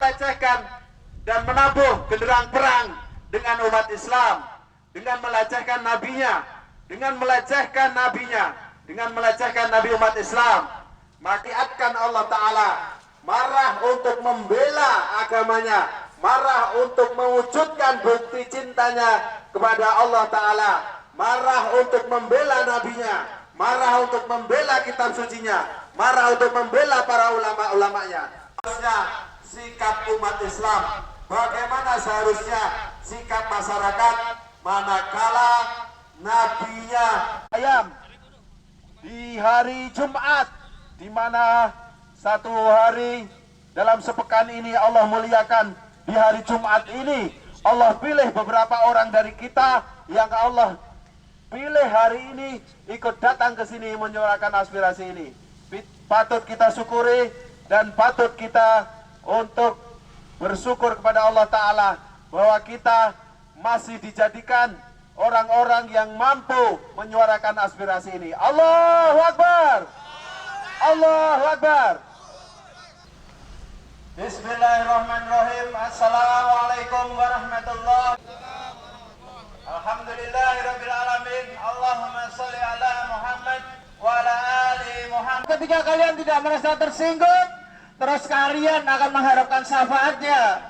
melecehkan dan menabuh genderang perang dengan umat Islam, dengan melecehkan nabinya, dengan melecehkan nabi umat Islam, makiatkan Allah Ta'ala, marah untuk membela agamanya, marah untuk mewujudkan bukti cintanya kepada Allah Ta'ala, marah untuk membela nabinya, marah untuk membela kitab sucinya, marah untuk membela para ulama-ulamanya. Seharusnya sikap umat Islam, bagaimana seharusnya sikap masyarakat manakala nabinya ayam di hari Jumat, di mana satu hari dalam sepekan ini Allah muliakan. Di hari Jumat ini Allah pilih beberapa orang dari kita yang Allah pilih hari ini ikut datang ke sini menyuarakan aspirasi ini. Patut kita syukuri dan patut kita untuk bersyukur kepada Allah Ta'ala bahwa kita masih dijadikan orang-orang yang mampu menyuarakan aspirasi ini. Allahu Akbar! Allahu Akbar! Bismillahirrahmanirrahim. Assalamualaikum warahmatullahi wabarakatuh. Alhamdulillahirrabbilalamin. Allahumma salli ala Muhammad wa ala ali Muhammad. Ketika kalian tidak merasa tersinggung, terus kalian akan mengharapkan syafaatnya.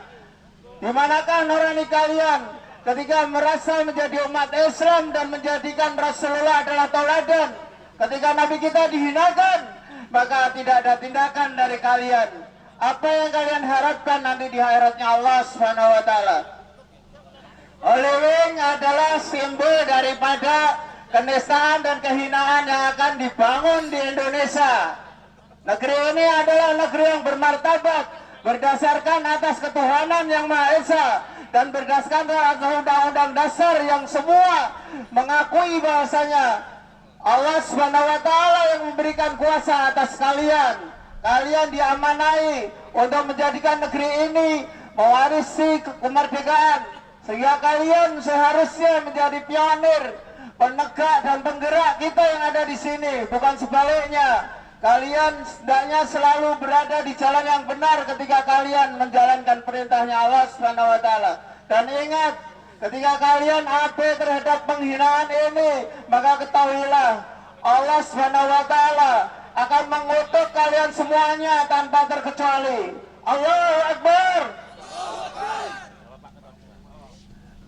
Dimanakah nurani kalian ketika merasa menjadi umat Islam dan menjadikan Rasulullah adalah tauladan? Ketika Nabi kita dihinakan, maka tidak ada tindakan dari kalian. Apa yang kalian harapkan nanti di akhiratnya Allah Subhanahu wa Ta'ala? Olewing adalah simbol daripada kenistaan dan kehinaan yang akan dibangun di Indonesia. Negeri ini adalah negeri yang bermartabat berdasarkan atas ketuhanan yang Maha Esa dan berdasarkan atas undang-undang dasar yang semua mengakui bahwasanya Allah Subhanahu wa Ta'ala yang memberikan kuasa atas kalian. Kalian diamanai untuk menjadikan negeri ini mewarisi kemerdekaan, sehingga kalian seharusnya menjadi pionir, penegak dan penggerak kita yang ada di sini, bukan sebaliknya. Kalian hendaknya selalu berada di jalan yang benar ketika kalian menjalankan perintahnya Allah Subhanahu wa Ta'ala. Dan ingat, ketika kalian abai terhadap penghinaan ini, maka ketahuilah Allah Subhanahu wa Ta'ala akan mengutuk kalian semuanya tanpa terkecuali. Allahu Akbar.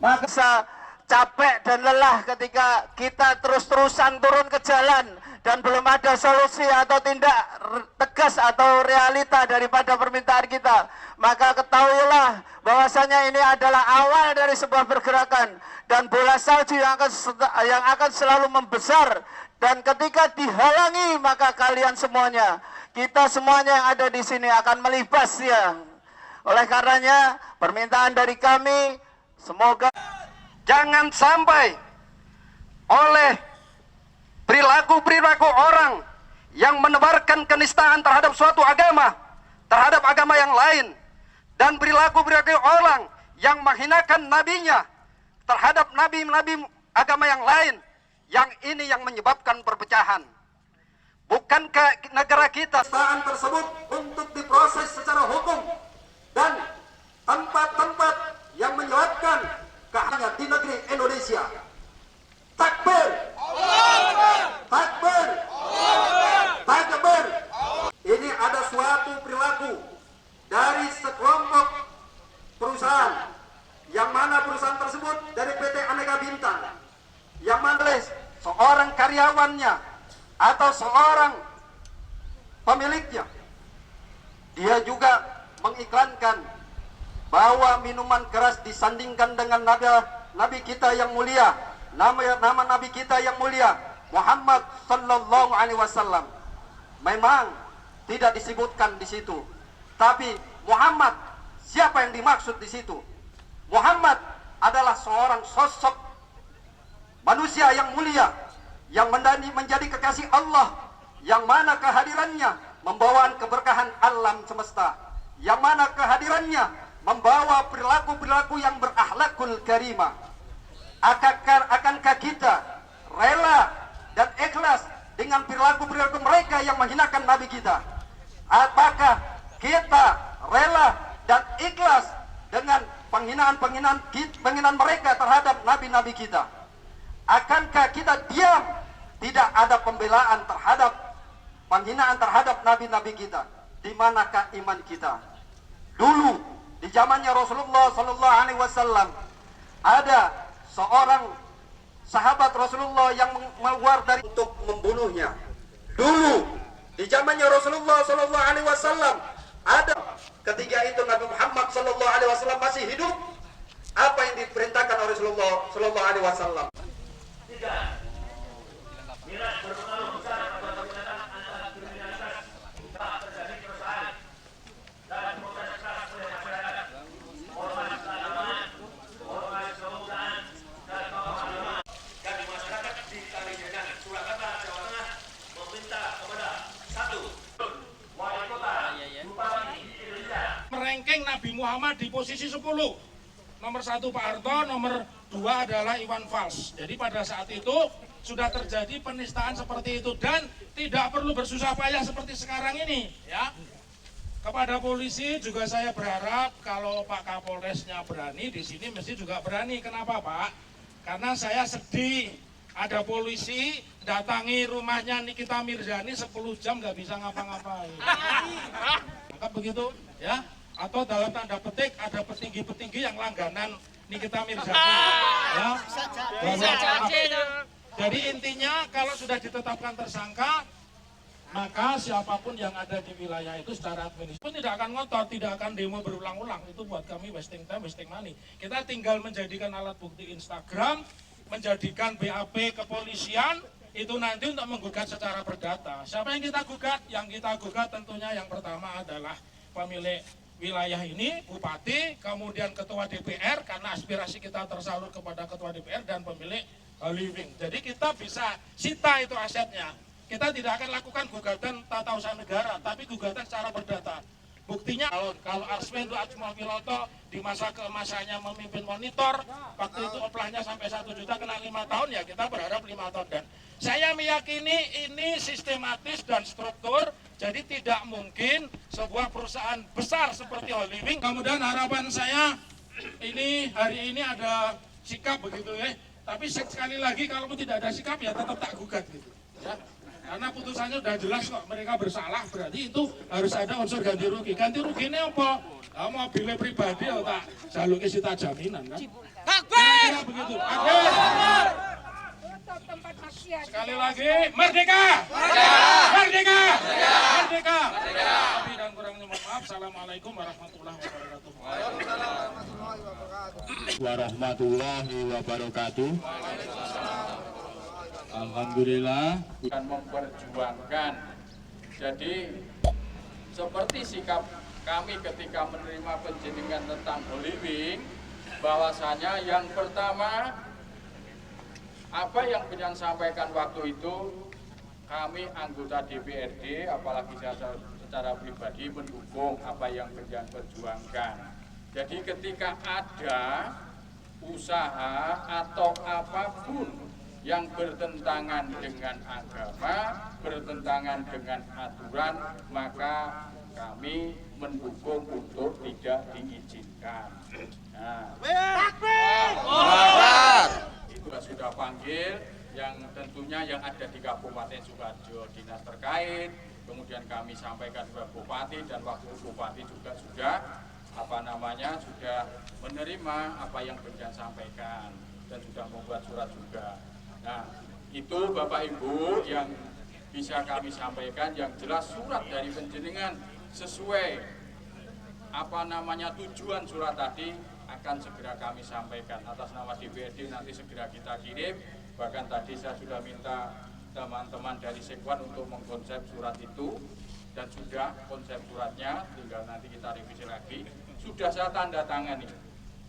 Maka capek dan lelah ketika kita terus-terusan turun ke jalan dan belum ada solusi atau tindak tegas atau realita daripada permintaan kita, maka ketahuilah bahwasanya ini adalah awal dari sebuah pergerakan dan bola salju yang akan selalu membesar. Dan ketika dihalangi, maka kalian semuanya, kita semuanya yang ada di sini akan melibas ya. Oleh karenanya, permintaan dari kami, semoga jangan sampai oleh perilaku-perilaku orang yang menebarkan kenistaan terhadap suatu agama, terhadap agama yang lain, dan perilaku-perilaku orang yang menghinakan nabinya terhadap nabi-nabi agama yang lain. Yang ini yang menyebabkan perpecahan. Bukankah negara kita kenistaan tersebut untuk diproses secara hukum dan tempat-tempat yang menyebabkan kehancuran di negeri Indonesia? Takbir! Takbir! Takbir! Ini ada suatu perilaku dari sekelompok perusahaan, yang mana perusahaan tersebut dari PT Aneka Bintang, yang mana seorang karyawannya atau seorang pemiliknya, dia juga mengiklankan bahwa minuman keras disandingkan dengan nabi kita yang mulia, nama nabi kita yang mulia Muhammad sallallahu alaihi wasallam. Memang tidak disebutkan di situ, tapi Muhammad, siapa yang dimaksud di situ? Muhammad adalah seorang sosok manusia yang mulia, yang menjadi kekasih Allah, yang mana kehadirannya membawa keberkahan alam semesta, yang mana kehadirannya membawa perilaku-perilaku yang berakhlakul karimah. Akankah kita rela dan ikhlas dengan perilaku-perilaku mereka yang menghinakan Nabi kita? Apakah kita rela dan ikhlas dengan penghinaan mereka terhadap nabi-nabi kita. Akankah kita diam, tidak ada pembelaan terhadap penghinaan terhadap nabi-nabi kita? Di manakah iman kita? Dulu di zamannya Rasulullah Sallallahu Alaihi Wasallam ada seorang sahabat Rasulullah yang keluar dari untuk membunuhnya. Dulu di zamannya Rasulullah Sallallahu Alaihi Wasallam ada, ketika itu Nabi Muhammad Sallallahu Alaihi Wasallam masih hidup. Apa yang diperintahkan oleh Rasulullah Sallallahu Alaihi Wasallam? Meranking Nabi Muhammad di posisi 10. Nomor 1 Pak Harto, nomor 2 adalah Iwan Fals. Jadi pada saat itu sudah terjadi penistaan seperti itu dan tidak perlu bersusah payah seperti sekarang ini, ya. Kepada polisi juga saya berharap kalau Pak Kapolresnya berani, di sini mesti juga berani. Kenapa, Pak? Karena saya sedih ada polisi datangi rumahnya Nikita Mirzani 10 jam nggak bisa ngapa-ngapain. Maka begitu, ya. Atau dalam tanda petik ada petinggi-petinggi yang langganan Nikita Mirzani, ya. Jadi intinya kalau sudah ditetapkan tersangka, maka siapapun yang ada di wilayah itu secara administratif pun tidak akan ngotot, tidak akan demo berulang-ulang. Itu buat kami wasting time, wasting money. Kita tinggal menjadikan alat bukti Instagram, menjadikan BAP kepolisian, itu nanti untuk menggugat secara perdata. Siapa yang kita gugat? Yang kita gugat tentunya yang pertama adalah pemilik wilayah ini, bupati, kemudian ketua DPR, karena aspirasi kita tersalur kepada ketua DPR dan pemilik living. Jadi kita bisa sita itu asetnya. Kita tidak akan lakukan gugatan tata usaha negara, tapi gugatan secara perdata. Buktinya kalau Arswendo Atmowiloto di masa keemasannya memimpin monitor, waktu itu oplahnya sampai 1 juta kena 5 tahun, ya kita berharap 5 tahun. Dan saya meyakini ini sistematis dan struktur, jadi tidak mungkin sebuah perusahaan besar seperti Holywing. Kemudian harapan saya ini hari ini ada sikap begitu ya, tapi sekali lagi kalau tidak ada sikap ya tetap tak gugat gitu ya. Karena putusannya udah jelas kok, mereka bersalah, berarti itu harus ada unsur ganti rugi. Ganti ruginya apa? Nah, mobilnya pribadi atau tak jalurnya sita jaminan kan? Kira-kira begitu. Akbar! Sekali lagi, merdeka! Merdeka! Merdeka! Tapi dan kurangnya mohon maaf. Assalamualaikum warahmatullahi wabarakatuh. Warahmatullahi wabarakatuh. Alhamdulillah akan memperjuangkan. Jadi seperti sikap kami ketika menerima penjenengan tentang Holywing, bahwasanya yang pertama apa yang Beliau sampaikan waktu itu, kami anggota DPRD, apalagi saya secara pribadi mendukung apa yang Beliau perjuangkan. Jadi ketika ada usaha atau apapun yang bertentangan dengan agama, bertentangan dengan aturan, maka kami mendukung untuk tidak diizinkan. Nah, itu sudah panggil yang tentunya yang ada di Kabupaten Sukoharjo, dinas terkait, kemudian kami sampaikan ke Bupati dan Wakil Bupati juga sudah sudah menerima apa yang Beliau sampaikan dan sudah membuat surat juga. Nah, itu Bapak Ibu yang bisa kami sampaikan, yang jelas surat dari penjenengan sesuai tujuan surat tadi akan segera kami sampaikan atas nama DPRD, nanti segera kita kirim. Bahkan tadi saya sudah minta teman-teman dari Sekwan untuk mengkonsep surat itu dan sudah konsep suratnya, tinggal nanti kita revisi lagi. Sudah saya tanda tangani,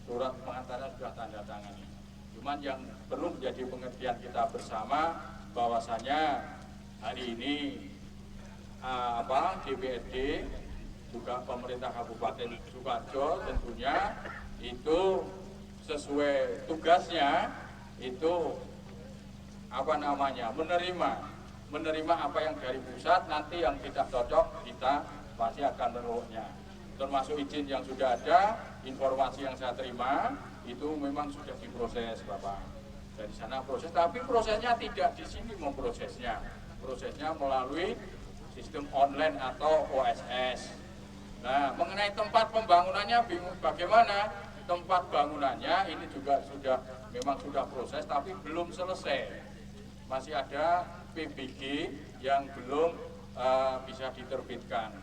surat pengantarnya sudah tanda tangani. Cuman yang perlu menjadi pengertian kita bersama bahwasanya hari ini DPRD juga pemerintah Kabupaten Sukoharjo tentunya itu sesuai tugasnya itu menerima apa yang dari pusat, nanti yang tidak cocok kita pasti akan menolaknya. termasuk izin yang sudah ada, informasi yang saya terima itu memang sudah diproses Bapak. Dari sana proses, tapi prosesnya tidak di sini memprosesnya. Prosesnya melalui sistem online atau OSS. Nah, mengenai tempat pembangunannya bingung bagaimana? Tempat bangunannya ini juga memang sudah proses tapi belum selesai. Masih ada PBG yang belum bisa diterbitkan.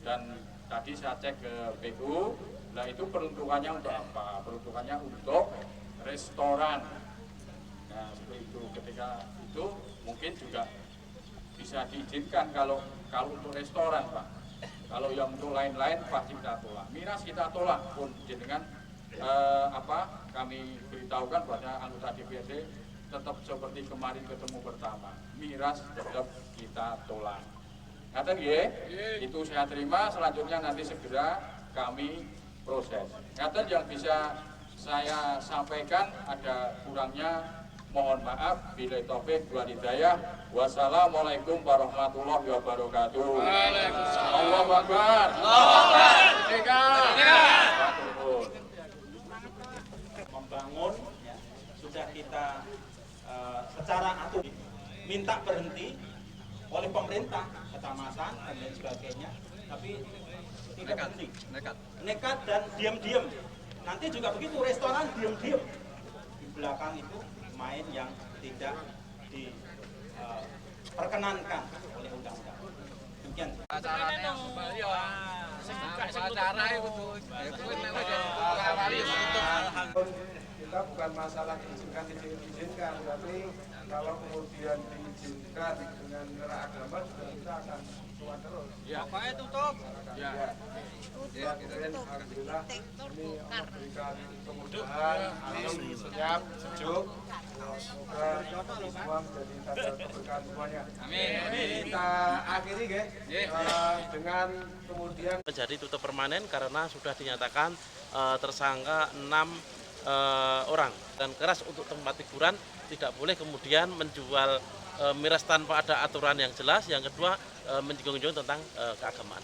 Dan tadi saya cek ke PU, nah itu peruntukannya untuk apa? Peruntukannya untuk restoran. Nah, seperti itu. Ketika itu mungkin juga bisa diizinkan kalau untuk restoran, Pak. Kalau yang untuk lain-lain pasti kita tolak. Miras kita tolak pun dengan kami beritahukan pada anggota DPRD tetap seperti kemarin ketemu pertama. Miras tetap kita tolak. Ngaten nggih? Itu saya terima, selanjutnya nanti segera kami proses. Ngaten yang bisa saya sampaikan ada kurangnya mohon maaf, billahi taufik wal hidayah. Wassalamualaikum warahmatullahi wabarakatuh. Waalaikumsalam. Allahu Akbar. Membangun ya, sudah kita secara aturan minta berhenti oleh pemerintah, kecamatan dan lain sebagainya, tapi tidak berhenti. Nekat dan diam-diam. Nanti juga begitu, restoran diam-diam. Di belakang itu main yang tidak diperkenankan oleh undang-undang. Demikian. Kita bukan masalah diizinkan, tapi kalau kemudian diizinkan dengan cara agama juga kita akan kuat terus. Ya. Pokoknya tutup. Ya. Ya, alhamdulillah ini memberikan kemudahan, alam senyap, sejuk. Semoga semua menjadi tanda keberkahan semuanya. Amin. Kita akhiri dengan kemudian menjadi tutup permanen karena sudah dinyatakan tersangka 6 orang, dan keras untuk tempat hiburan tidak boleh kemudian menjual miras tanpa ada aturan yang jelas. Yang kedua, menyinggung tentang keagamaan.